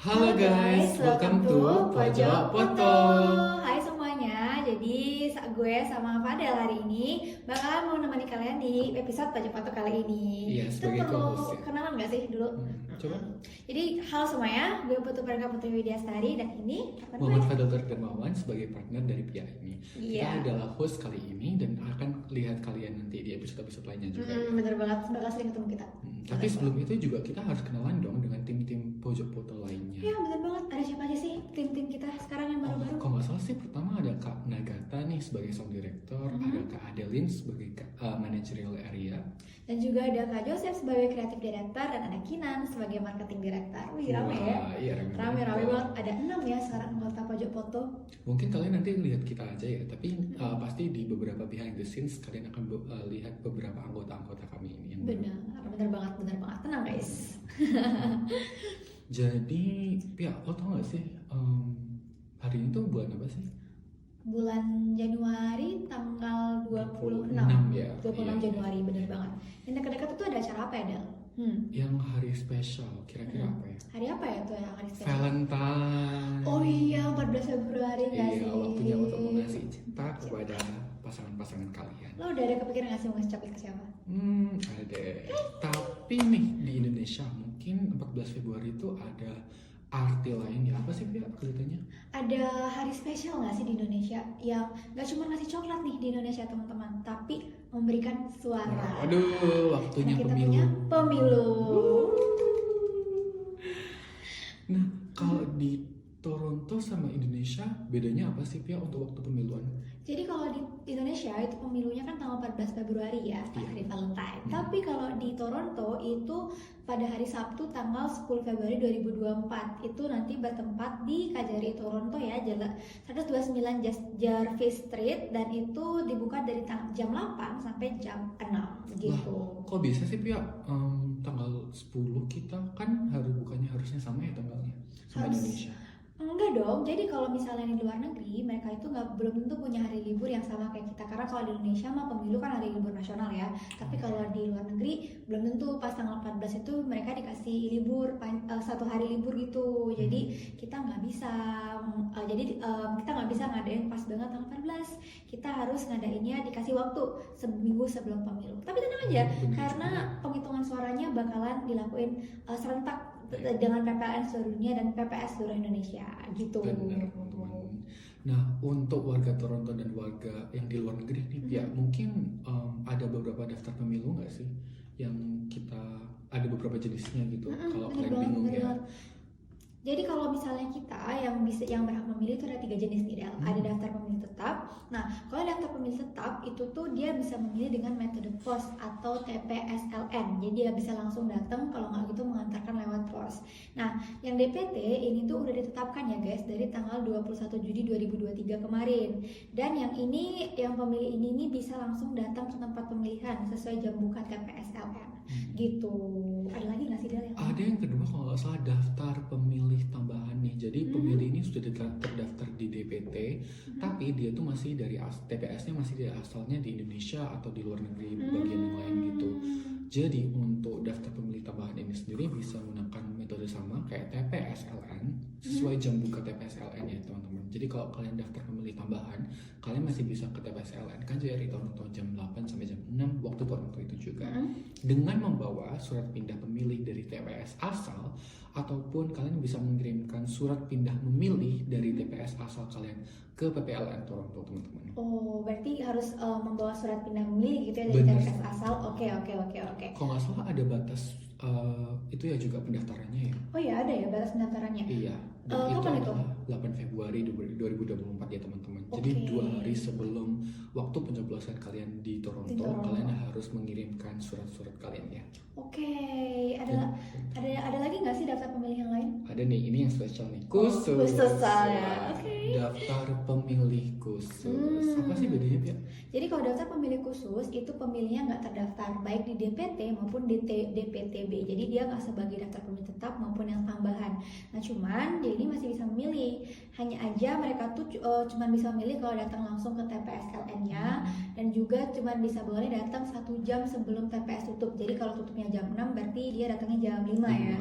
Halo guys, welcome to Pojok Foto. Hai semuanya, jadi gue sama Fadel hari ini bakalan mau nemani kalian di episode Pojok Foto kali ini. Iya, Kita sebagai perlu co-host ya. kenalan gak sih dulu? Coba. Jadi halo semuanya, gue Putu Pradika Putri Widyastari dan ini Muhammad Fadel Darmawan sebagai partner dari Pia ini. Iya. Kita adalah host kali ini dan akan lihat kalian nanti di episode-episode lainnya juga. Bener banget, bakal sering ketemu kita. Tapi sebelum itu juga kita harus kenalan dong dengan tim-tim Pojok Foto lainnya. Ya bener banget, ada siapa aja sih tim-tim kita sekarang yang baru-baru? Kalau nggak salah sih pertama ada Kak Nagata nih sebagai sound director, ada Kak Adeline sebagai managerial area. Dan juga ada Kak Joseph sebagai creative director dan ada Kinan sebagai marketing director. Wih rame ya? Iya, Rame banget. Ada 6 ya sekarang anggota Pojok Foto. Mungkin kalian nanti lihat kita aja ya, tapi pasti di beberapa behind the scenes kalian akan lihat beberapa anggota-anggota kami ini yang Bener banget. Tenang guys. Jadi, Pia, lo tau gak sih hari ini tuh bulan apa sih? Bulan Januari tanggal 26 ya. 26 Iya. Januari, bener banget. Yang dekat-dekat itu ada acara apa ya, Del? Yang hari spesial, kira-kira apa ya? Hari apa ya tuh yang hari spesial? Valentine. Oh iya, 14 Februari nggak Iya, sih? waktunya untuk mengasih cinta kepada pasangan-pasangan kalian. Lo udah ada kepikiran nggak sih mau ngasih coklat ke siapa? Ada deh. Tapi nih di Indonesia mungkin 14 Februari itu ada arti lain ya. Apa sih Pia kelihatannya? Ada hari spesial nggak sih di Indonesia yang nggak cuma ngasih coklat nih di Indonesia teman-teman, tapi memberikan suara. Aduh, waktunya Karena kita pemilu. punya pemilu. Nah, kalau di Toronto sama Indonesia bedanya apa sih Pia untuk waktu pemiluan? Jadi kalau di Indonesia itu pemilunya kan tanggal 14 Februari ya, pas hari Valentine. Tapi kalau di Toronto itu pada hari Sabtu tanggal 10 Februari 2024 itu nanti bertempat di Kajari Toronto ya, Jalan 129 Jarvis Street, dan itu dibuka dari jam 8 sampai jam 6 gitu. Kok bisa sih Pia? Tanggal 10 kita kan harusnya sama ya tanggalnya sama Indonesia. Enggak dong, jadi kalau misalnya di luar negeri mereka itu belum tentu punya hari libur yang sama kayak kita. Karena kalau di Indonesia mah pemilu kan hari libur nasional ya. Tapi kalau di luar negeri belum tentu pas tanggal 14 itu mereka dikasih libur satu hari libur gitu. Jadi kita nggak bisa kita nggak bisa ngadain pas banget tanggal 14. Kita harus ngadainnya dikasih waktu seminggu sebelum pemilu. Tapi tenang aja, karena penghitungan suaranya bakalan dilakuin serentak dengan PPLN seluruh dunia dan PPS seluruh Indonesia gitu. Benar, teman-teman. Nah, untuk warga Toronto dan warga yang di luar negeri nih, ya mungkin ada beberapa daftar pemilu nggak sih yang kita ada beberapa jenisnya gitu. Kalau kalian bingung ya. Jadi kalau misalnya kita yang berhak memilih itu ada 3 jenis nih, Del. Ada daftar pemilih tetap. Nah, kalau daftar pemilih tetap itu tuh dia bisa memilih dengan metode pos atau TPSLN. Jadi dia bisa langsung datang, kalau nggak gitu mengantarkan lewat pos. Nah, yang DPT ini tuh udah ditetapkan ya guys dari tanggal 21 Juni 2023 kemarin. Dan yang pemilih ini bisa langsung datang ke tempat pemilihan sesuai jam buka TPSLN. Gitu. Ada lagi nggak sih, Del? Ada yang kedua kalau nggak salah daftar pemilih tambahan nih. Jadi pemilih ini sudah terdaftar di DPT, tapi dia tuh masih dari TPS-nya masih dari asalnya di Indonesia atau di luar negeri bagian yang lain gitu. Jadi untuk daftar pemilih tambahan ini sendiri bisa menggunakan metode sama kayak TPSLN sesuai jam buka TPSLN ya teman-teman. Jadi kalau kalian daftar pemilih tambahan, kalian masih bisa ke TPSLN kan dari Toronto jam 8 sampai jam 6 waktu Toronto itu juga. Dengan membawa surat pindah pemilih dari TPS asal, ataupun kalian bisa mengirimkan surat pindah memilih dari TPS asal kalian ke PPLN Toronto teman-teman. Oh, berarti harus membawa surat pindah memilih gitu ya dari Bener. TPS asal. Oke. Kalau nggak salah ada batas itu ya juga pendaftarannya ya. Oh ya, ada ya batas pendaftarannya. Iya. Dan itu kapan itu? adalah 8 Februari 2024 ya teman-teman. Oke. Jadi 2 hari sebelum waktu pencoblosan kalian di Toronto, kalian harus mengirimkan surat-surat kalian ya. Oke. Ada lagi nggak sih daftar pemilih yang lain? Ada nih, ini yang spesial nih. Khusus soalnya. Ya. Oke. daftar pemilih khusus. Apa sih bedanya, Pia? Jadi kalau daftar pemilih khusus itu pemilihnya nggak terdaftar baik di DPT maupun di DPTB. Jadi dia nggak sebagai daftar pemilih tetap maupun yang tambahan. Nah cuman dia ini masih bisa memilih. Hanya aja mereka tuh cuman bisa memilih kalau datang langsung ke TPS LN-nya, dan juga cuman bisa boleh datang 1 jam sebelum TPS tutup. Jadi kalau tutupnya jam 6 berarti dia datangnya jam 5 ya.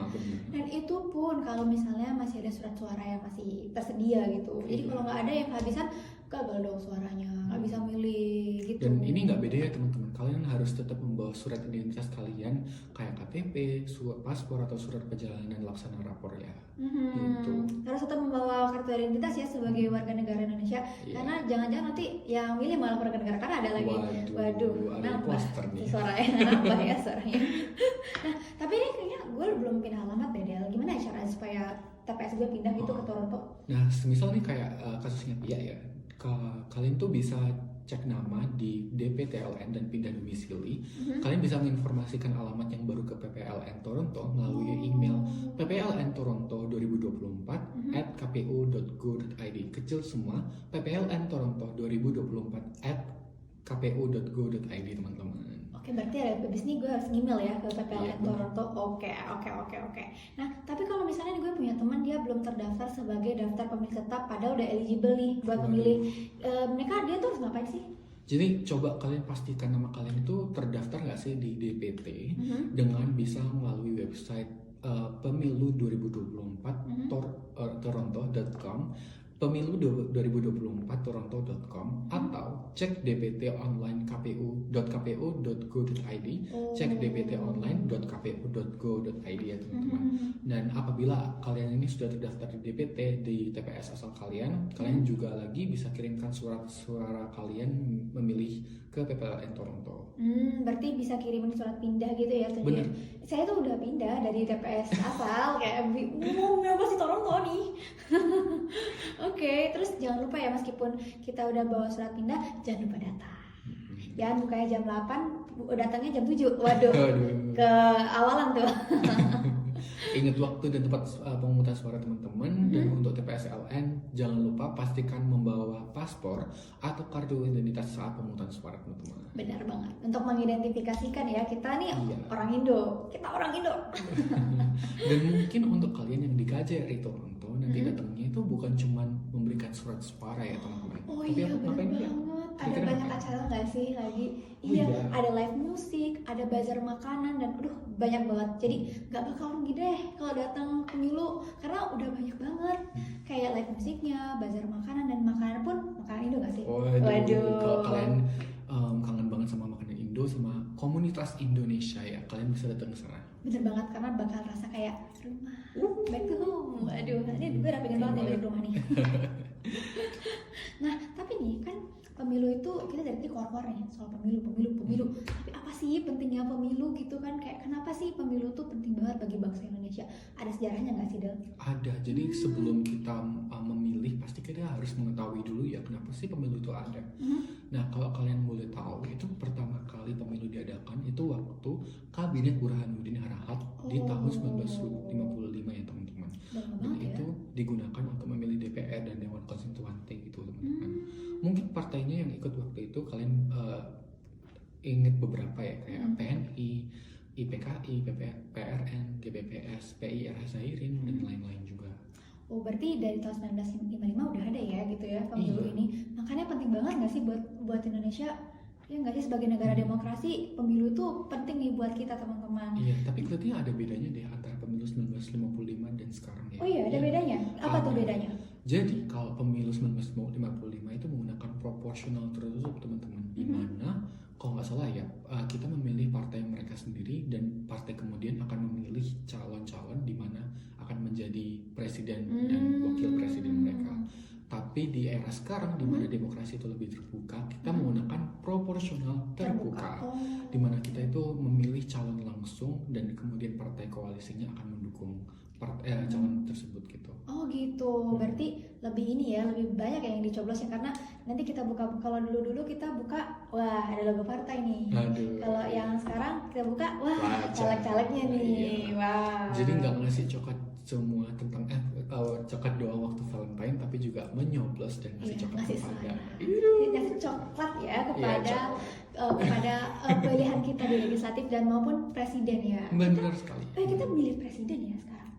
Dan itu pun kalau misalnya masih ada surat suara yang masih tersedia gitu. Jadi kalau nggak ada yang kehabisan, gagal dong suaranya, nggak bisa milih gitu. Dan ini nggak beda ya teman-teman, kalian harus tetap membawa surat identitas kalian kayak KTP, surat paspor atau surat perjalanan laksana rapor ya. Gitu. Harus tetap membawa kartu identitas ya sebagai warga negara Indonesia. Karena jangan-jangan nanti yang milih malah warga negara, karena ada lagi. Waduh, ada poster nih. Suaranya nambah ya suaranya. Nah, tapi ini kayaknya gue belum pindah alamat deh, Del. Gimana ya caranya supaya TPS gue pindah gitu ke Toronto? Nah, semisal nih kayak kasusnya Pia ya, kalian tuh bisa cek nama di DPTLN dan pindah domisili. Kalian bisa menginformasikan alamat yang baru ke PPLN Toronto melalui email pplntoronto2024@kpu.go.id, kecil semua, pplntoronto2024@kpu.go.id teman-teman. Oke, berarti ada habis nih gue harus email ya ke PPLN Toronto. Oke. Nah, tapi kalau misalnya gue punya teman dia belum terdaftar sebagai daftar pemilih tetap padahal udah eligible nih buat memilih, dia tuh harus ngapain sih? Jadi coba kalian pastikan nama kalian itu terdaftar nggak sih di DPT dengan bisa melalui website pemilu 2024 toronto.com, pemilu 2024 toronto.com, atau cek DPT online kpu.kpu.go.id, cek dptonline.kpu.go.id ya teman-teman. Dan apabila kalian ini sudah terdaftar di DPT di TPS asal kalian juga lagi bisa kirimkan surat suara kalian memilih ke PPLN Toronto. Berarti bisa kirimin surat pindah gitu ya? Bener. Saya tuh udah pindah dari TPS asal kayak kenapa sih Toronto nih? Oke, terus jangan lupa ya, meskipun kita udah bawa surat pindah, jangan lupa datang. Jangan bukanya jam 8, datangnya jam 7. Waduh, ke awalan tuh. Ingat waktu dan tempat pemungutan suara teman-teman. Dan untuk TPS LN jangan lupa pastikan membawa paspor atau kartu identitas saat pemungutan suara teman-teman. Benar banget, untuk mengidentifikasikan ya kita nih orang Indo, kita orang Indo. Dan mungkin untuk kalian yang di KJRI Toronto nanti datangnya itu bukan cuma memberikan surat suara ya teman-teman. Tapi benar banget. Ada banyak acara nggak sih lagi? Ada live musik, ada bazar makanan, dan banyak banget. Jadi nggak bakal rugi deh kalau datang pemilu karena udah banyak banget. Kayak live musiknya, bazar makanan, dan makanan pun makanan Indo nggak sih? Waduh. Kalau kalian kangen banget sama makanan Indo sama komunitas Indonesia ya, kalian bisa datang ke sana. Bener banget, karena bakal rasa kayak rumah, back to home. Aduh, ini gue udah pengen banget ya balik rumah nih. Nah, tapi nih kan pemilu itu kita dari tadi keluar-keluar nih soal pemilu. Tapi apa sih pentingnya pemilu gitu kan? Kayak kenapa sih pemilu tuh penting banget bagi bangsa Indonesia? Ada sejarahnya nggak sih, Del? Ada. Jadi sebelum kita memilih pasti kita harus mengetahui dulu ya kenapa sih pemilu itu ada. Nah, kalau kalian boleh tahu, itu pertama kali pemilu diadakan itu waktu Kabinet Burhanuddin Harahap di tahun 1955 ya teman-teman. Dan itu digunakan untuk memilih DPR dan Dewan Konstituante gitu teman-teman. Mungkin partainya yang ikut waktu itu kalian ingat beberapa ya, kayak PNI, IPKI, PRN, GBPS, PIRH Zairin, dan lain-lain juga. Oh, berarti dari tahun 1955 udah ada ya gitu ya pemilu ini. Makanya penting banget nggak sih buat Indonesia? Ya nggak sih, sebagai negara demokrasi pemilu itu penting nih buat kita teman-teman. Iya, tapi kelihatannya ada bedanya deh antara pemilu 1955 dan sekarang ya. Oh iya, ada bedanya. Apa tuh bedanya? Jadi kalau pemilu 1955 itu menggunakan proporsional tertutup teman-teman, di mana kalau nggak salah ya kita memilih partai mereka sendiri dan partai kemudian akan memilih calon-calon di mana akan menjadi presiden dan wakil presiden mereka. Tapi di era sekarang di mana demokrasi itu lebih terbuka, kita menggunakan proporsional terbuka. Di mana kita itu memilih calon langsung dan kemudian partai koalisinya akan mendukung calon tersebut gitu. Oh gitu, berarti lebih ini ya, lebih banyak yang dicoblos ya, karena nanti kita buka, kalau dulu kita buka, wah ada logo partai nih. Kalau yang sekarang kita buka, wah caleg-calegnya nih. Iya. Wah. Jadi nggak ngasih semua tentang coklat doa waktu Valentine, tapi juga menyoblos dan ngasih coklat ngasih kepada ngasih coklat ya kepada coklat. kepada pilihan kita di legislatif dan maupun presiden ya. Benar sekali. Kita milih presiden ya sekarang.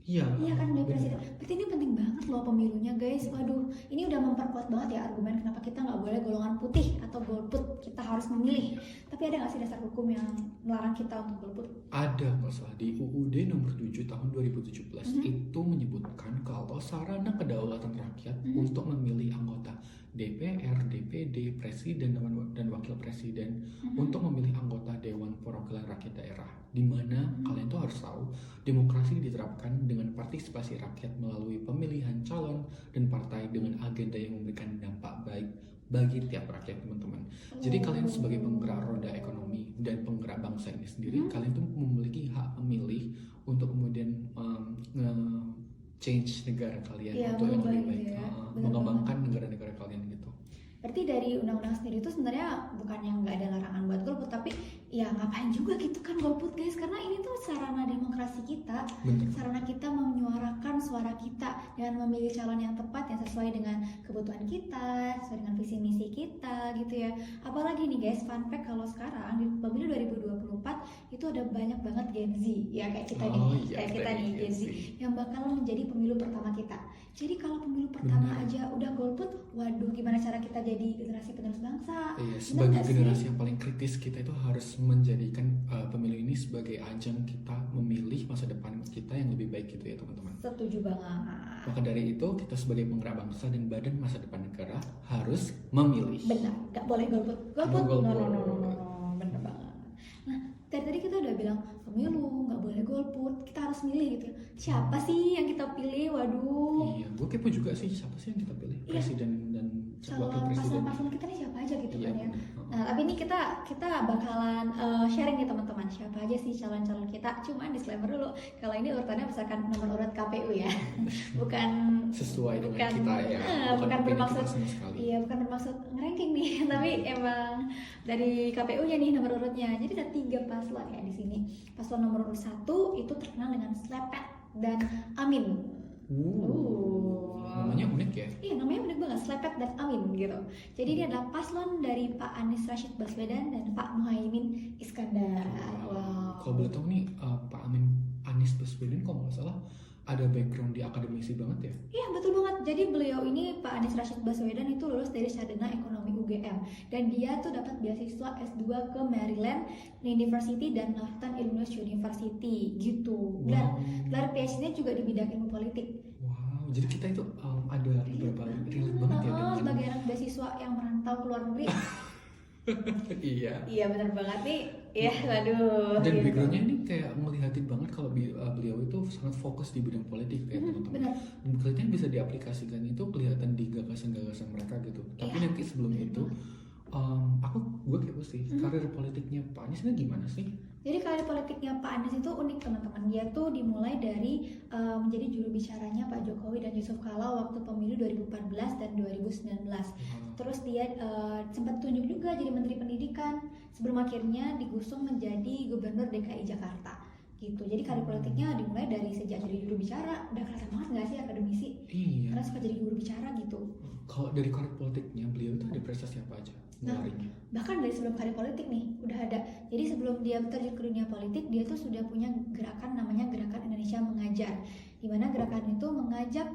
Iya Kan milih presiden. Berarti ini penting banget loh pemilunya guys. Waduh, ini udah memperkuat banget ya argumen kenapa kita nggak boleh golongan putih atau golput. Kita harus memilih. Tapi ada nggak sih dasar hukum yang melarang kita untuk golput? Ada masalah di UUD nomor 7 tahun 2017 itu menyebutkan kalau sarana kedaulatan rakyat untuk memilih anggota DPR, DPD, presiden dan wakil presiden untuk memilih anggota Dewan Perwakilan Rakyat Daerah, di mana kalian tuh harus tahu demokrasi diterapkan dengan partisipasi rakyat melalui pemilihan calon dan partai dengan agenda yang memberikan dampak baik bagi tiap rakyat, teman-teman. Jadi kalian sebagai penggerak roda ekonomi dan penggerak bangsa ini sendiri, kalian tuh memiliki hak memilih untuk kemudian change negara kalian untuk yang lebih baik, mengembangkan negara-negara kalian gitu. Berarti dari undang-undang sendiri itu sebenarnya bukan yang nggak ada larangan buat golput, tapi ya ngapain juga gitu kan golput guys, karena ini tuh sarana demokrasi kita. Bener. Sarana kita menyuarakan suara kita dengan memilih calon yang tepat yang sesuai dengan kebutuhan kita, sesuai dengan visi misi kita gitu ya. Apalagi nih guys, fun fact kalau sekarang di pemilu 2024 itu ada banyak banget Gen Z ya, kayak kita nih Gen Z yang bakal menjadi pemilu pertama kita. Jadi kalau pemilu pertama aja udah golput, waduh gimana cara kita jadi generasi penerus bangsa? Iya, sebagai generasi yang paling kritis, kita itu harus menjadikan pemilu ini sebagai ajang kita memilih masa depan kita yang lebih baik gitu ya teman-teman. Setuju banget. Maka dari itu kita sebagai penggerak bangsa dan badan masa depan negara harus memilih. Benar, nggak boleh golput. No, bener banget. Nah, tadi kita udah bilang pemilu nggak boleh golput, kita harus milih gitu. Siapa sih yang kita pilih? Waduh. Iya, gue kepo juga sih siapa sih yang kita pilih, presiden dan wakil presiden. Paslon kita nih siapa aja gitu Iya, kan ya. bener. Nah, tapi ini kita bakalan sharing nih teman-teman, siapa aja sih calon-calon kita. Cuma disclaimer dulu, kalau ini urutannya berdasarkan nomor urut KPU ya. bukan sesuai dengan kita ya. Bukan bermaksud sama sekali. Iya, bukan bermaksud ngeranking nih, tapi emang dari KPU-nya nih nomor urutnya. Jadi ada 3 paslon ya di sini. Paslon nomor urut 1 itu terkenal dengan Slepet dan Amin. Namanya unik ya? Iya, namanya unik banget, Slepet dan Amin gitu. Jadi dia adalah paslon dari Pak Anies Rashid Baswedan dan Pak Muhaimin Iskandar. Wow. Kalau boleh tahu nih, Pak Anies Baswedan kalau nggak salah ada background di akademisi banget ya? Iya, betul banget. Jadi beliau ini, Pak Anies Rashid Baswedan itu lulus dari Sarjana Ekonomi UGM, dan dia tuh dapat beasiswa S2 ke Maryland University dan Northern Illinois University gitu. Dan gelar PhD-nya juga di bidang ilmu politik. Wow, jadi kita itu ada beberapa relate banget ya dengan sebagai anak beasiswa yang merantau ke luar negeri. Iya benar banget nih. Ya waduh. Dan gitu. backgroundnya ini kayak ngelihatin banget kalau beliau itu sangat fokus di bidang politik ya teman-teman. Benar. Dan kelihatan bisa diaplikasikan itu kelihatan di gagasan-gagasan mereka gitu. Tapi nanti sebelum itu gue kepo sih karir politiknya Pak Anies ini gimana sih? Jadi karir politiknya Pak Anies itu unik teman-teman. Dia tuh dimulai dari menjadi juru bicaranya Pak Jokowi dan Yusuf Kala waktu pemilu 2014 dan 2019. Terus dia sempat tunjuk juga jadi Menteri Pendidikan sebelum akhirnya digusung menjadi Gubernur DKI Jakarta gitu. Jadi karir politiknya dimulai dari sejak jadi juru bicara. Udah kelihatan banget nggak sih akademisi? Iya. Karena suka jadi juru bicara gitu. Kalau dari karir politiknya beliau itu ada prestasi apa aja? Bahkan dari sebelum karir politik nih udah ada. Jadi sebelum dia terjun ke dunia politik, dia tuh sudah punya gerakan namanya Gerakan Indonesia Mengajar, di mana gerakan itu mengajak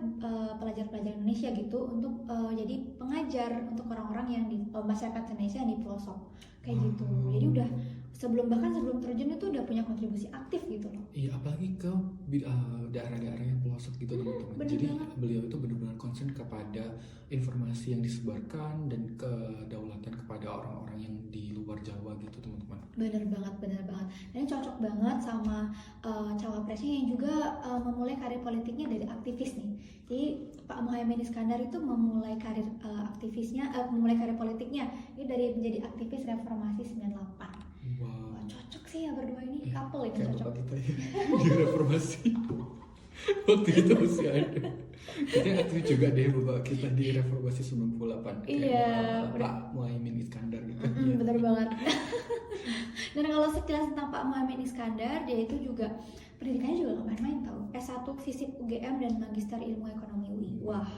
pelajar-pelajar Indonesia gitu untuk jadi pengajar untuk orang-orang yang di masyarakat Indonesia yang di pelosok kayak gitu. Jadi udah sebelum terjun itu udah punya kontribusi aktif gitu loh. Iya, apalagi ke daerah-daerah yang pelosok gitu teman-teman. Jadi beliau itu benar-benar concern kepada informasi yang disebarkan dan kedaulatan kepada orang-orang yang di luar Jawa gitu teman-teman. Bener banget. Dan cocok banget sama cawapresnya yang juga memulai karir politiknya dari aktivis nih. Jadi Pak Muhaimin Iskandar itu memulai karir memulai karir politiknya ini dari menjadi aktivis reformasi 98. Wow. Cocok sih ya berdua ini, couple ini kayak cocok. Bapak kita ya di reformasi. Waktu itu masih ada. Kita aktif juga deh Bapak kita di reformasi 98. Iya. Pak Muhaimin Iskandar gitu. Bener banget. Dan kalau sekilas tentang Pak Muhaimin Iskandar, dia itu juga Pendidikannya juga gak main-main tau. S1 FISIP UGM dan Magister Ilmu Ekonomi UI. Wah,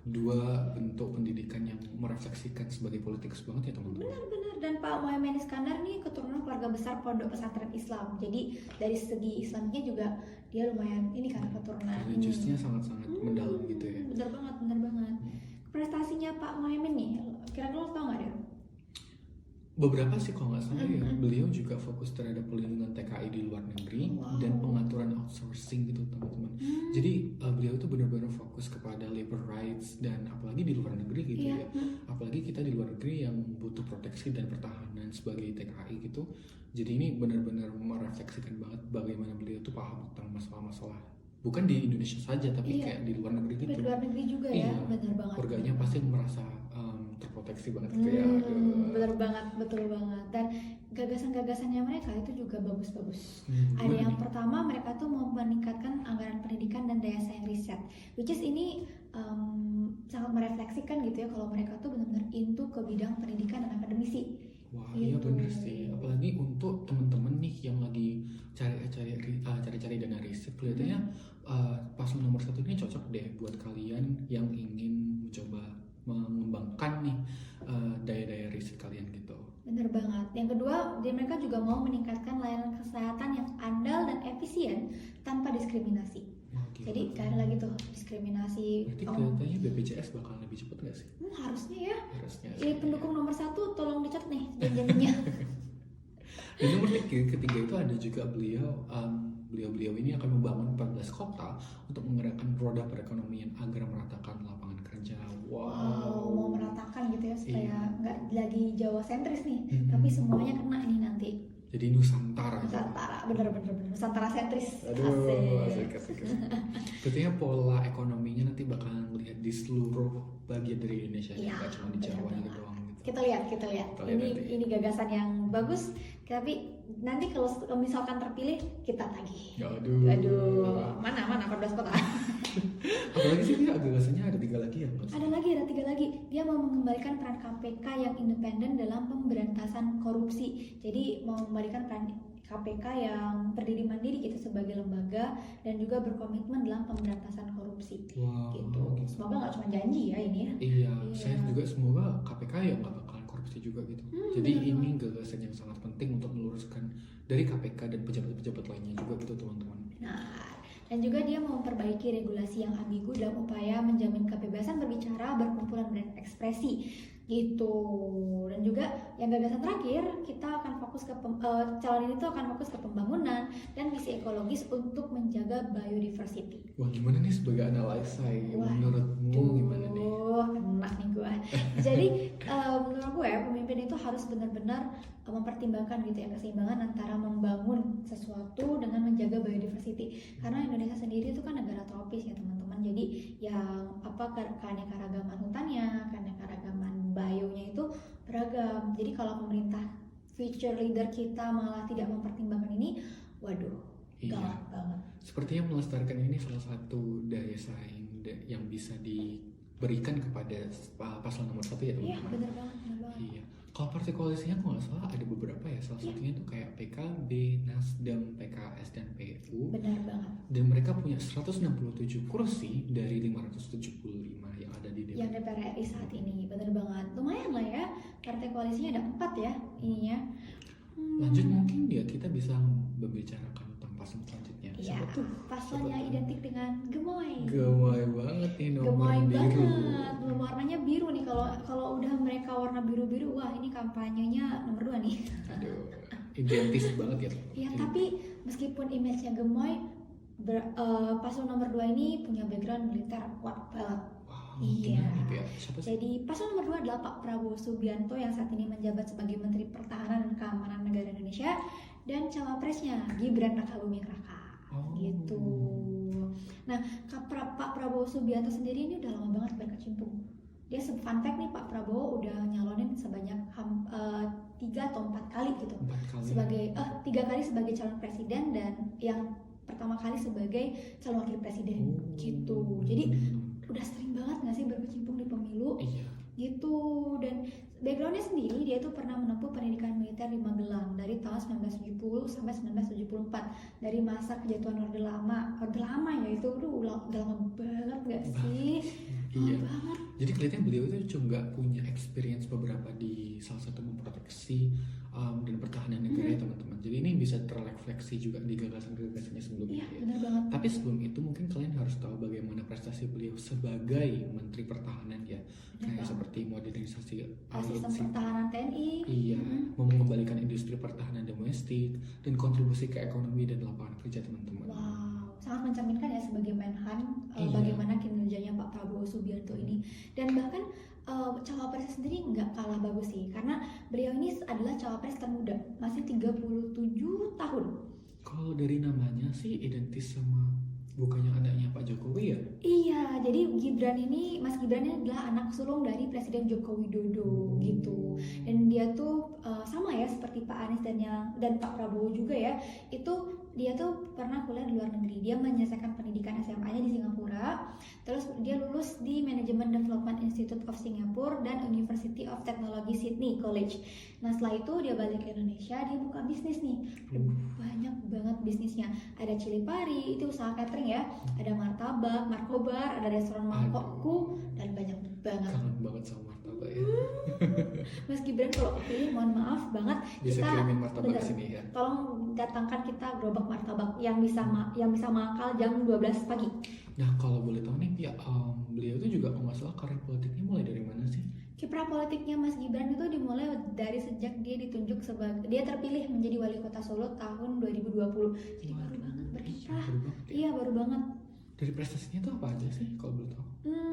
dua bentuk pendidikan yang merefleksikan sebagai politikus banget ya teman-teman. benar-benar. Dan Pak Muhammad Iskandar nih keturunan keluarga besar pondok pesantren Islam. Jadi dari segi Islamnya juga dia lumayan ini kan keturunan. Religiusnya sangat-sangat mendalam gitu ya. Bener banget, bener banget. Prestasinya Pak Muhammad nih, kira-kira lo tau gak deh? Beberapa sih kalau nggak salah ya, beliau juga fokus terhadap pelindungan TKI di luar negeri dan pengaturan outsourcing gitu teman-teman. Jadi beliau tuh benar-benar fokus kepada labor rights dan apalagi di luar negeri gitu ya. Apalagi kita di luar negeri yang butuh proteksi dan pertahanan sebagai TKI gitu. Jadi ini benar-benar merefleksikan banget bagaimana beliau tuh paham tentang masalah-masalah. Bukan di Indonesia saja tapi kayak di luar negeri gitu. Di luar negeri juga ya, bener banget. Keluarganya pasti merasa terproteksi banget gitu ya. Bener banget, betul banget. Dan gagasan-gagasannya mereka itu juga bagus-bagus. Ada yang pertama, mereka tuh mau meningkatkan anggaran pendidikan dan daya saing riset, which is ini sangat merefleksikan gitu ya kalau mereka tuh benar-benar into ke bidang pendidikan dan akademisi. Wah, iya bener sih. Apalagi untuk teman-teman nih yang lagi cari-cari dana riset, kelihatannya paslon nomor 1 ini cocok deh buat kalian yang ingin mencoba mengembangkan nih daya-daya riset kalian gitu. Bener banget. Yang kedua, mereka juga mau meningkatkan layanan kesehatan yang andal dan efisien tanpa diskriminasi. Jadi gak ada lagi tuh diskriminasi. Berarti kelihatannya BPJS bakal lebih cepat gak sih? Harusnya ya. Harusnya. Jadi pendukung nomor 1 tolong dicat nih janjinya. Dan nomor ketiga itu ada juga beliau ini akan membangun 14 kota untuk menggerakkan roda perekonomian agar meratakan lapangan kerja. Wow, mau meratakan gitu ya supaya nggak lagi Jawa sentris nih, tapi semuanya kena ini nanti. Jadi Nusantara. Bener Nusantara sentris. Asik. Tentunya pola ekonominya nanti bakalan melihat di seluruh bagian dari Indonesia, nggak cuma di Jawa doang gitu. Kita lihat. Ini gagasan yang bagus, tapi nanti kalau misalkan terpilih kita tagih. Aduh, mana 14 kota. Apalagi sih dia gagasannya ada 3 lagi ya? Ada 3 lagi. Dia mau mengembalikan peran KPK yang independen dalam pemberantasan korupsi. Jadi mau mengembalikan peran KPK yang berdiri mandiri gitu sebagai lembaga dan juga berkomitmen dalam pemberantasan korupsi. Gitu. Semoga nggak cuma janji ya ini ya. Iya. Saya juga semoga KPK ya nggak bakalan korupsi juga gitu. Jadi ini gagasan yang sangat penting untuk meluruskan dari KPK dan pejabat-pejabat lainnya juga gitu teman-teman. Nah, dan juga dia mau memperbaiki regulasi yang ambigu dalam upaya menjamin kebebasan berbicara, berkumpulan, dan berekspresi gitu. Dan juga yang gagasan terakhir, kita akan fokus ke calon ini tuh akan fokus ke pembangunan dan misi ekologis untuk menjaga biodiversity. Wah, gimana nih sebagai analisa menurutmu gimana nih? Kena nih gue. Jadi menurut gue pemimpin itu harus benar-benar mempertimbangkan gitu ya keseimbangan antara membangun sesuatu dengan menjaga biodiversity. Karena Indonesia sendiri itu kan negara tropis ya teman-teman. Jadi yang keanekaragaman hutannya, keanekaragaman bionya itu beragam. Jadi kalau pemerintah future leader kita malah tidak mempertimbangkan ini, waduh, gawat banget. Sepertinya melestarikan ini salah satu daya saing yang bisa diberikan kepada paslon nomor 1 ya teman-teman. Iya, benar banget. Iya. Kalau partai koalisinya kalau nggak salah ada beberapa ya, salah satunya tuh kayak PKB, Nasdem, PKS, dan PU. Benar banget. Dan mereka punya 167 kursi dari 575 yang ada di DPR. Yang DPR RI saat ini, benar banget. Lumayan lah ya, partai koalisinya ada 4 ya ininya. Lanjut mungkin kita bisa membicarakan tentang paslon selanjutnya. Iya, paslonnya identik dengan gemoy. Gemoy banget nih, nomor biru. Warnanya biru nih, kalau udah mereka warna biru-biru, wah ini kampanyenya nomor 2 nih. Aduh, identis banget ya. Iya, tapi meskipun image-nya gemoy, paslon nomor 2 ini punya background militer kuat banget. Iya. Jadi paslon nomor 2 adalah Pak Prabowo Subianto yang saat ini menjabat sebagai Menteri Pertahanan dan Keamanan Negara Indonesia, dan cawapresnya Gibran Rakabuming Raka. Gitu. Nah, Pak Prabowo Subianto sendiri ini udah lama banget berkecimpung. Dia fun fact nih, Pak Prabowo udah nyalonin sebanyak 3 atau 4 kali gitu. 4 kali. Sebagai 3 kali sebagai calon presiden dan yang pertama kali sebagai calon wakil presiden gitu. Jadi udah sering banget nggak sih berkecimpung di pemilu? Iya. Gitu. Dan backgroundnya sendiri dia tuh pernah menempuh pendidikan militer militer di Magelang dari tahun 1970 sampai 1974, dari masa kejatuhan Orde Lama ya itu udah lama banget gak sih? Iya. Lama banget. Jadi kelihatannya beliau itu juga punya experience beberapa di salah satu memproteksi dan pertahanan negara ya teman-teman. Jadi ini bisa terrefleksi juga di gagasan-gagasannya sebelumnya. Iya, Ya. benar banget. Tapi sebelum itu mungkin kalian harus tahu bagaimana prestasi beliau sebagai Menteri Pertahanan ya. Kayak seperti modernisasi Sistem alutsista. pertahanan TNI. Iya, mengembalikan industri pertahanan domestik dan kontribusi ke ekonomi dan lapangan kerja teman-teman. Wow, sangat mencerminkan ya sebagai Menhan Iya. bagaimana kinerjanya Pak Prabowo Subianto ini. Dan bahkan cawapresnya sendiri nggak kalah bagus sih, karena beliau ini adalah cawapres termuda, masih 37 tahun. Kalau dari namanya sih identis sama bukannya anaknya Pak Jokowi ya? Iya, jadi Mas Gibran ini adalah anak sulung dari Presiden Joko Widodo gitu. Dan dia tuh sama ya seperti Pak Anies dan Pak Prabowo juga ya. Itu dia tuh pernah kuliah di luar negeri. Dia menyelesaikan pendidikan SMA-nya di Singapura. Terus dia lulus di Management Development Institute of Singapore dan University of Technology Sydney College. Nah setelah itu dia balik ke Indonesia, dia buka bisnis nih. Banyak banget bisnisnya. Ada Cili Pari, itu usaha catering ya. Ada markobar, ada restoran mangkokku, dan banyak banget. Kangen banget sama martabak ya. Mas Gibran kalau kepilih mohon maaf banget, Bisa kita kirimin martabak bener, ke sini ya. tolong datangkan kita gerobak martabak yang bisa mangkal jam 12 pagi. Nah kalau boleh tahu nih ya, beliau itu juga kalau nggak salah karir politiknya mulai dari mana sih? Kiprah politiknya Mas Gibran itu dimulai dari sejak dia dia terpilih menjadi wali kota Solo tahun 2020. Jadi baru banget berkiprah. Baru banget ya. Iya, baru banget. Dari prestasinya itu apa aja sih kalau boleh tahu?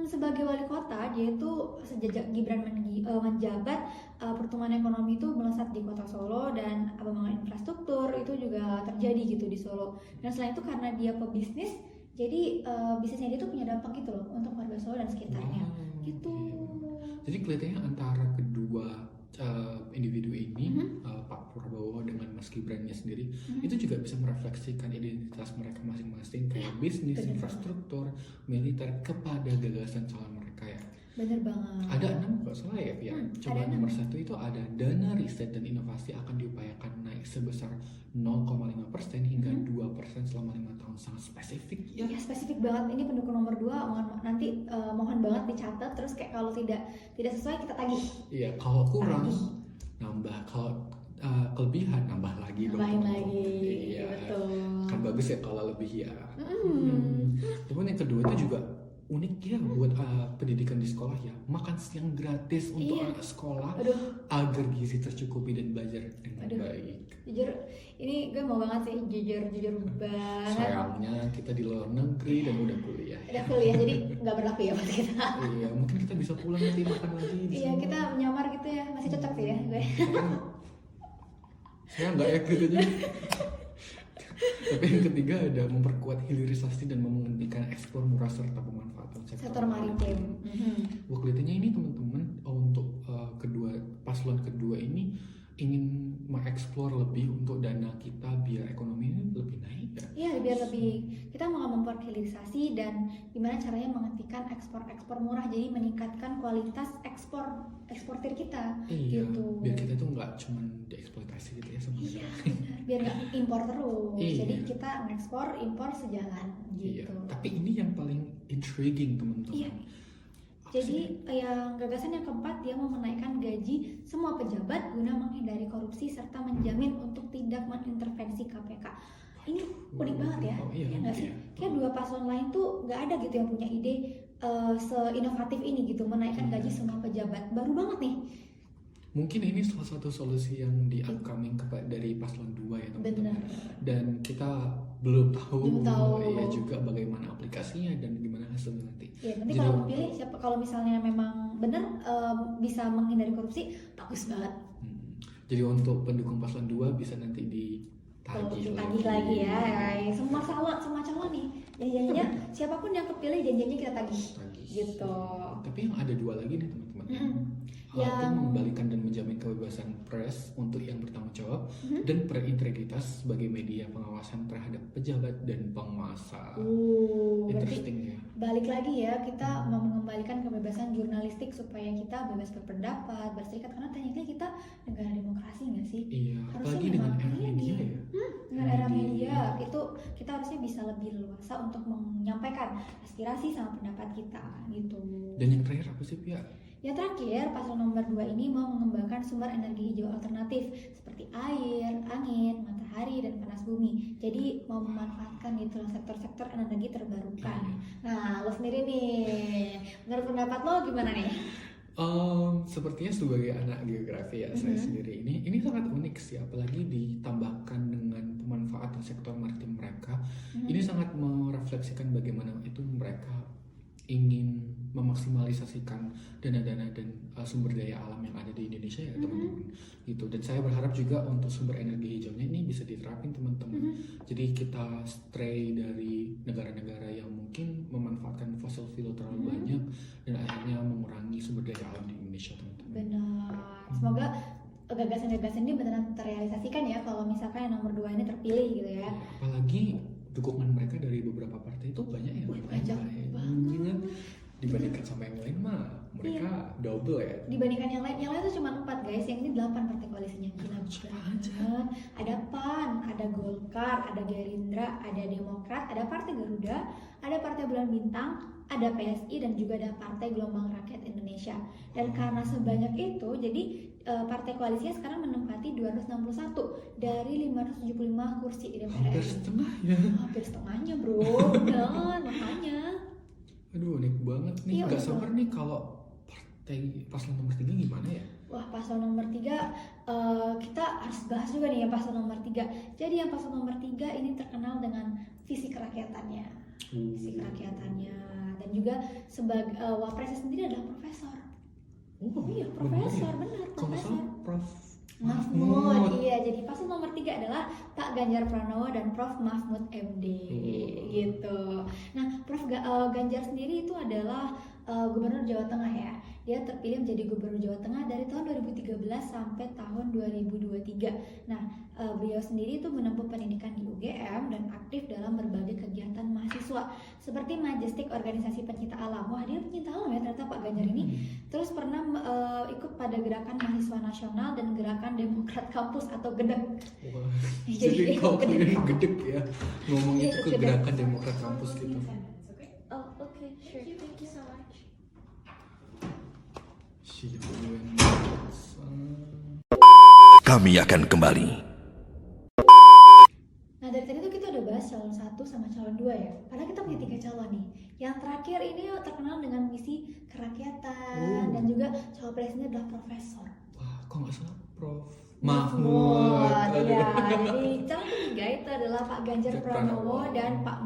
Sebagai wali kota, dia itu sejak Gibran menjabat, pertumbuhan ekonomi itu melesat di kota Solo dan pembangunan infrastruktur itu juga terjadi gitu di Solo. Dan selain itu karena dia pebisnis, jadi bisnisnya dia tuh punya dampak gitu loh untuk warga Solo dan sekitarnya. Wow, Gitu. iya. Jadi kelihatannya antara kedua individu ini, Pak Prabowo dengan Mas Gibrannya sendiri, itu juga bisa merefleksikan identitas mereka masing-masing kayak bisnis, bener infrastruktur, militer kepada gagasan calon mereka ya. Bener banget. Ada 6 kalau salah ya, Pia. Coba ada nomor 1 itu ada dana riset dan inovasi akan diupayakan naik sebesar 0,5% hingga 2% selama 5 tahun. Sangat spesifik ya. Iya, spesifik banget. Ini pendukung nomor 2, mohon banget dicatat, terus kayak kalau tidak sesuai kita tagih. Iya, kalau kurang nambah, kalau kelebihan nambah lagi dong. Nambahin lagi. Iya. Betul. Kan bagus ya kalau lebih ya. Kemudian yang kedua itu juga unik ya buat pendidikan di sekolah ya, makan siang gratis untuk anak sekolah. Agar gizi tercukupi dan belajar dengan baik. Jujur, ini gue mau banget sih, jujur banget. Sayangnya kita di luar negeri dan udah kuliah. Jadi nggak berlaku ya buat kita. Iya, mungkin kita bisa pulang nanti makan lagi di Iya, sana. kita menyamar gitu ya, masih cocok sih ya gue. Saya nggak ya gitu aja. Tapi yang ketiga ada memperkuat hilirisasi dan menghentikan ekspor murah serta pemanfaatan Sektor maritim. Wah, kelihatannya ini teman-teman untuk paslon kedua ini ingin mengeksplor lebih untuk dana kita biar ekonomi ini lebih naik ya. Iya, biar lebih kita mau memperkuat hilirisasi dan gimana caranya menghentikan ekspor murah, jadi meningkatkan kualitas eksportir kita. Iya, gitu. biar kita tuh nggak cuma dieksploitasi gitu ya sama Iya, negara. benar. Biar nggak impor terus. Iya. Jadi kita ngekspor, impor sejalan Iya, gitu. tapi ini yang paling intriguing teman-teman. Iya. Jadi yang gagasan yang keempat, dia mau menaikkan gaji semua pejabat guna menghindari korupsi serta menjamin untuk tidak mengintervensi KPK. Ini unik banget ya, Iya, ya nggak sih? iya. Kayak dua paslon lain tuh nggak ada gitu yang punya ide seinovatif ini gitu, menaikkan gaji semua pejabat. Baru banget nih. Mungkin ini salah satu solusi yang di upcoming dari paslon 2 ya teman-teman. Bener. Dan kita belum tahu Belum ya juga bagaimana aplikasinya dan gimana hasilnya nanti. Ya, nanti Jadi kalau untuk- pilih siapa, kalau misalnya memang benar bisa menghindari korupsi, bagus banget. Jadi untuk pendukung paslon 2 bisa nanti ditagih Lagi ya, guys. Semua calon nih. Janjinya siapapun yang kepilih, janjinya kita tagih. Gitu. Tapi yang ada 2 lagi nih teman-teman. Yang- Itu mengembalikan dan menjamin kebebasan pers untuk yang bertanggung jawab dan berintegritas sebagai media pengawasan terhadap pejabat dan penguasa. Berarti Interesting ya. balik lagi ya, kita mau mengembalikan kebebasan jurnalistik supaya kita bebas berpendapat, berserikat, karena tekniknya kita negara demokrasi nggak sih? Iya, Harusnya apalagi dengan memang era iya media nih. ya. Dengan era media itu kita harusnya bisa lebih leluasa untuk menyampaikan aspirasi sama pendapat kita gitu. Dan yang terakhir apa sih, Pia? Yang terakhir, paslon nomor 2 ini mau mengembangkan sumber energi hijau alternatif seperti air, angin, matahari, dan panas bumi. Jadi mau memanfaatkan gitu loh sektor-sektor energi terbarukan. Nah, lo sendiri nih, menurut pendapat lo gimana nih? Sepertinya sebagai anak geografi ya, saya sendiri ini sangat unik sih, apalagi ditambahkan dengan pemanfaatan sektor maritim mereka. Ini sangat merefleksikan bagaimana itu mereka ingin memaksimalisasikan dana-dana dan sumber daya alam yang ada di Indonesia ya teman-teman gitu. Dan saya berharap juga untuk sumber energi hijaunya ini bisa diterapin teman-teman. Jadi kita stray dari negara-negara yang mungkin memanfaatkan fossil fuel terlalu banyak dan akhirnya mengurangi sumber daya alam di Indonesia teman-teman. Benar. Semoga gagasan-gagasan ini benar-benar terrealisasikan ya kalau misalkan yang nomor 2 ini terpilih gitu ya. Apalagi dukungan mereka dari beberapa partai itu banyak ya. Banyak banget. Dibandingkan sama yang lain mah mereka double ya. Dibandingkan yang lain tuh cuma 4 guys, yang ini 8 partai koalisinya. Gila banget. Ada PAN, ada Golkar, ada Gerindra, ada Demokrat, ada Partai Garuda, ada Partai Bulan Bintang, ada PSI, dan juga ada Partai Gelombang Rakyat Indonesia. Dan karena sebanyak itu, jadi partai koalisinya sekarang menempati 261 dari 575 kursi di DPR. Hampir setengah ya. Hampir setengahnya bro, bener, makanya. Aduh, unik banget nih. Iya, Gak betul. sabar nih kalau partai paslon nomor 3 gimana ya? Wah, paslon nomor 3 kita harus bahas juga nih ya paslon nomor 3. Jadi yang paslon nomor 3 ini terkenal dengan visi kerakyatannya. Visi kerakyatannya, dan juga sebagai wapresnya sendiri adalah profesor. Oh Iya, profesor, ya? benar, Kalau nggak profesor. salah Prof. Mahmud, iya. Jadi paslon nomor 3 adalah Pak Ganjar Pranowo dan Prof Mahfud MD, gitu. Nah, Ganjar sendiri itu adalah Gubernur Jawa Tengah ya. Dia terpilih menjadi Gubernur Jawa Tengah dari tahun 2013 sampai tahun 2023. Nah, beliau sendiri itu menempuh pendidikan di UGM dan aktif dalam berbagai kegiatan mahasiswa seperti Majestic Organisasi Pencinta Alam. Wah, dia pencinta alam ya ternyata Pak Ganjar ini. Terus pernah ikut pada gerakan mahasiswa nasional dan gerakan Demokrat Kampus atau GEDEK. Wah, jadi kalau kalian gedek ya ngomong Iya, itu ke gedek. gerakan Demokrat Kampus gitu. Oh, okay, sure. Thank you so much. Kami akan kembali. Nah, dari tadi tuh kita udah bahas calon 1 sama calon 2 ya. Padahal kita punya 3 calon nih. Yang terakhir ini terkenal dengan misi kerakyatan dan juga cawapresnya adalah profesor Wah, kok nggak salah Prof. Mahmud. Aduh. Iya, jadi calon ketiga itu adalah Pak Ganjar Pranowo dan Pak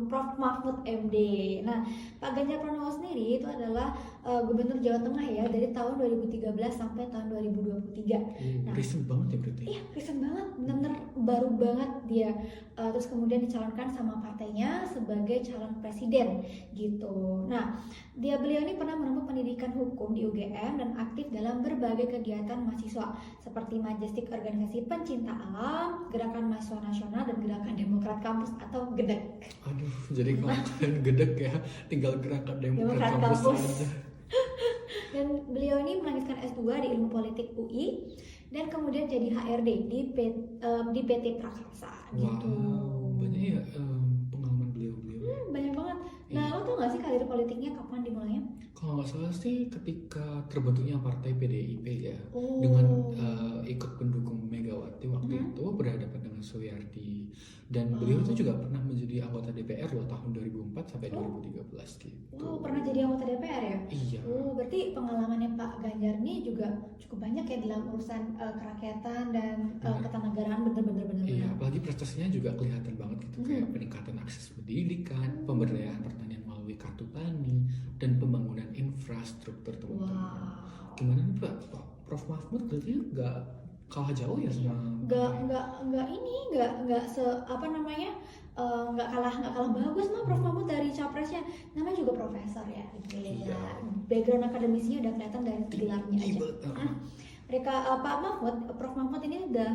Prof Mahfud MD. Nah, Pak Ganjar Pranowo sendiri itu adalah Gubernur Jawa Tengah ya dari tahun 2013 sampai tahun 2023. Nah, Recent banget ya berarti. iya, recent banget, bener-bener baru banget dia. Terus kemudian dicalonkan sama partainya sebagai calon presiden gitu. Nah, beliau ini pernah menempuh pendidikan hukum di UGM dan aktif dalam berbagai kegiatan mahasiswa seperti Majestic Organisasi Pencinta Alam, Gerakan Mahasiswa Nasional, dan Gerakan Demokrat Kampus atau GEDEK. Aduh, jadi kalau kalian gedek ya tinggal gerakan Demokrat Kampus aja. Dan beliau ini melanjutkan S2 di Ilmu Politik UI dan kemudian jadi HRD di PT Prakarsa gitu. Wow, banyak ya pengalaman beliau. Banyak banget. Nah, lo tau gak sih karir politiknya kapan dimulainya? Kalau nggak salah sih ketika terbentuknya partai PDIP ya, Oh. dengan ikut pendukung Megawati waktu itu berhadapan dengan Soehardi, dan beliau itu juga pernah menjadi anggota DPR loh tahun 2004 sampai 2013 gitu. Wow, pernah jadi anggota DPR ya? Iya. Oh, berarti pengalamannya Pak Ganjar ini juga cukup banyak ya dalam urusan kerakyatan dan ketenagaraan bener-bener. Iya, apalagi prestasinya juga kelihatan banget gitu, kayak peningkatan akses pendidikan, pemberdayaan pertanian melalui kartu tani, dan pembangunan infrastruktur teman-teman. Wow. Gimana nih Pak Prof Mahfud berarti nggak kalah jauh ya sama nggak se apa namanya nggak kalah bagus mah Prof Mahfud dari capresnya, namanya juga profesor ya. Iya. Background akademisinya udah kelihatan dari gelarnya aja. Iya. Mereka Prof Mahfud ini udah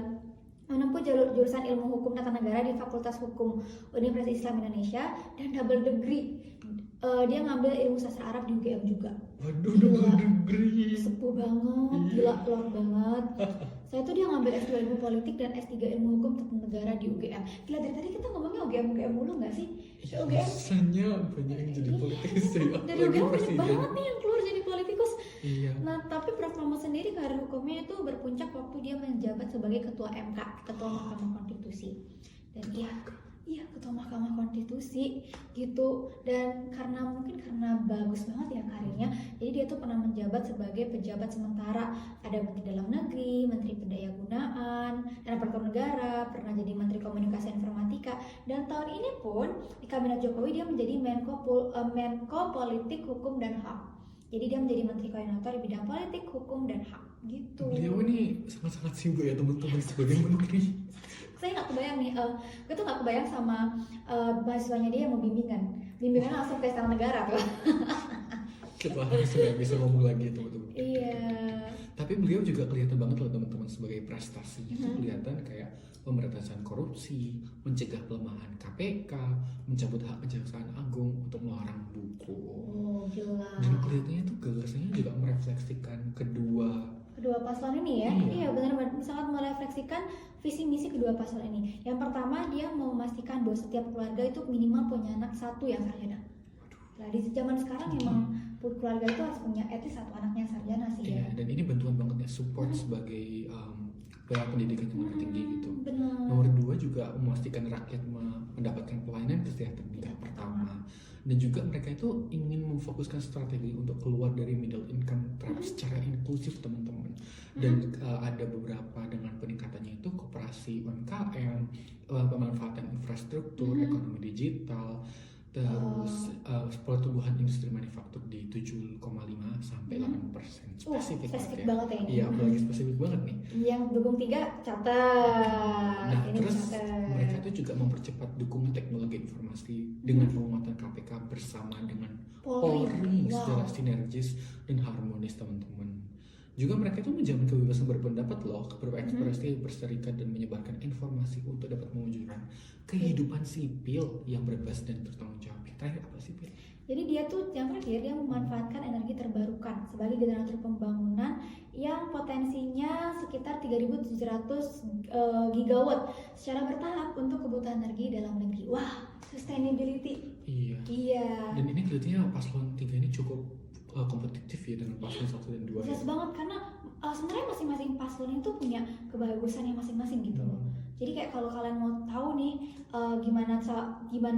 menempuh jurusan ilmu hukum tata negara di Fakultas Hukum Universitas Islam Indonesia dan double degree Dia ngambil ilmu sastra Arab di UGM juga. Waduh, Gila. double degree. Sepuh banget, gila keluar banget. Saya tuh dia ngambil S2 ilmu politik dan S3 ilmu hukum tata negara di UGM. Gila, dari tadi kita ngomongnya UGM mulu nggak sih? Ya, UGM rasanya banyak yang jadi politikus ya, dari apalagi UGM banyak presiden. banget nih yang keluar jadi politikus. Iya. Nah, tapi Prof. Mahmud sendiri karir hukumnya itu berpuncak waktu dia menjabat sebagai ketua MK, ketua Mahkamah Konstitusi. Dan iya ketua Mahkamah Konstitusi gitu. Dan mungkin karena bagus banget ya karirnya, jadi dia tuh pernah menjabat sebagai pejabat sementara. Ada Menteri Dalam Negeri, Menteri Pendayagunaan dan Aparatur Negara, pernah jadi Menteri Komunikasi dan Informatika. Dan tahun ini pun di Kabinet Jokowi dia menjadi Menko Politik Hukum dan HAM. Jadi dia menjadi Menteri Koordinator di bidang politik, hukum, dan HAM gitu. Beliau ini sangat-sangat sibuk ya teman-teman sebagai menteri. Saya nggak kebayang nih, gue tuh nggak kebayang sama mahasiswanya dia yang mau bimbingan langsung ke Istana Negara tuh. Kita sudah bisa ngomong lagi teman-teman. Iya. Tapi beliau juga kelihatan banget loh teman-teman sebagai prestasi. Itu kelihatan kayak pemberantasan korupsi, mencegah pelemahan KPK, mencabut hak Kejaksaan Agung untuk melarang buku. Oh gila. Dan kelihatannya tuh gagasannya juga merefleksikan kedua paslon ini ya. Iya. Iya benar-benar sangat merefleksikan visi misi kedua paslon ini. Yang pertama dia mau memastikan bahwa setiap keluarga itu minimal punya anak satu yang sarjana. Nah di zaman sekarang emang keluarga itu harus punya at least satu anaknya sarjana sih ya. Iya, dan ini bantuan banget ya, support sebagai pendidikan yang lebih tinggi gitu. Benar. Nomor 2 juga memastikan rakyat mendapatkan pelayanan kesehatan tingkat pertama. Dan juga mereka itu ingin memfokuskan strategi untuk keluar dari middle income trap secara inklusif teman-teman. Dan ada beberapa dengan peningkatannya itu koperasi UMKM, pemanfaatan infrastruktur, ekonomi digital, terus pertumbuhan industri manufaktur di 7,5 sampai 8%. Spesifik banget ya ini. Iya, apalagi spesifik banget nih. Yang dukung 3 catat. Nah, Ini terus catat. mereka itu juga mempercepat dukungan teknologi informasi dengan penguatan KPK bersama dengan Polri secara sinergis dan harmonis teman-teman. Juga mereka itu menjamin kebebasan berpendapat loh, berekspresi, berserikat dan menyebarkan informasi untuk dapat mewujudkan kehidupan sipil yang bebas dan bertanggung jawab. Terakhir apa sih, Pil? Jadi dia tuh yang terakhir dia memanfaatkan energi terbarukan sebagai generator pembangunan yang potensinya sekitar 3.700 gigawatt secara bertahap untuk kebutuhan energi dalam negeri. Wah, sustainability. Iya. Dan ini kelihatannya paslon 3 ini cukup kompetitif ya dengan paslon 1 dan 2. Jelas banget karena sebenarnya masing-masing paslon itu punya kebagusannya masing-masing gitu loh. Jadi kayak kalau kalian mau tahu nih gimana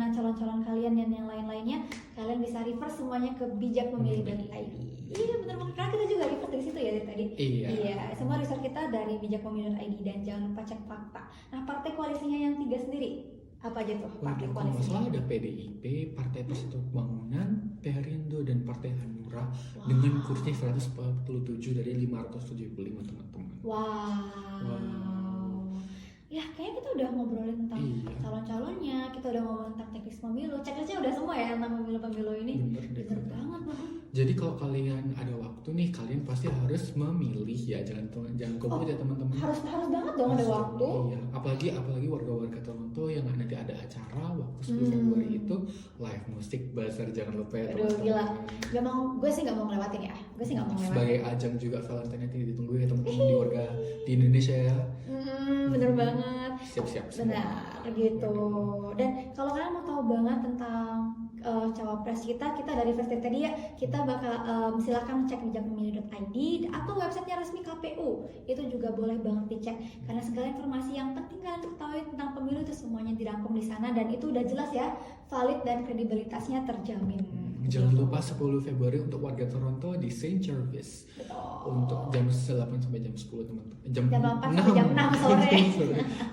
calon-calon kalian dan yang lain-lainnya, kalian bisa refer semuanya ke Bijak Memilih dari ID. Iya benar banget, karena kita juga refer dari situ ya dari tadi. Iya, semua riset kita dari Bijak Memilih ID dan jangan lupa cek fakta. Nah partai koalisinya yang 3 sendiri apa aja tuh partai Kalau koalisinya? masalah ada PDIP, Partai Persatuan Pembangunan, Perindo dan Partai Hanura dengan kursi 147 dari 575 teman-teman. Wow. Ya kayaknya kita udah ngobrolin tentang calon-calonnya, kita udah ngomongin tentang teknis pemilu, checklistnya udah semua ya tentang pemilu-pemilu ini. Bener banget banget. Jadi kalau kalian ada waktu nih, kalian pasti harus memilih ya, jangan kebut ya teman-teman. Harus banget dong ada waktu. Iya, apalagi warga-warga Toronto yang nanti ada acara waktu 10 Februari itu live musik bazar, jangan lupa ya Aduh teman-teman. gila, gue sih nggak mau ngelewatin ya, Sebagai ajang juga Valentine ini ditunggu ya teman-teman di warga di Indonesia ya. Bener banget. Siap-siap. Benar gitu. Dan kalau kalian mau tahu banget tentang cawapres kita dari versi tadi ya, kita bakal silakan cek bijakmemilih.id atau websitenya resmi KPU. Itu juga boleh banget dicek karena segala informasi yang penting kalian ketahui tentang pemilu itu semuanya dirangkum di sana dan itu udah jelas ya, valid dan kredibilitasnya terjamin. Jangan lupa 10 Februari untuk warga Toronto di St. Jarvis. Betul. Untuk jam 8 sampai jam 10 teman-teman. Jam 8 sampai jam 6 sore.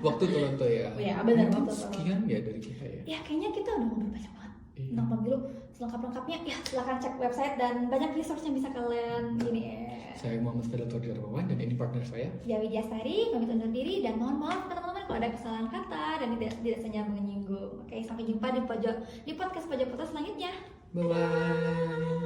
Waktu Toronto ya. Iya benar Mungkin waktu Toronto. sekian ya dari kita ya. Ya kayaknya kita udah ngobrol banyak banget tentang pemilu. Selengkap-lengkapnya ya silahkan cek website dan banyak resource yang bisa kalian ini ya. Saya Muhammad Fadil Darmawan dan ini partner saya Jawi Diastari, pamit undur diri dan mohon maaf teman-teman kalau ada kesalahan kata dan tidak sengaja menyinggung. Oke, sampai jumpa di podcast pojok selanjutnya. bye bye.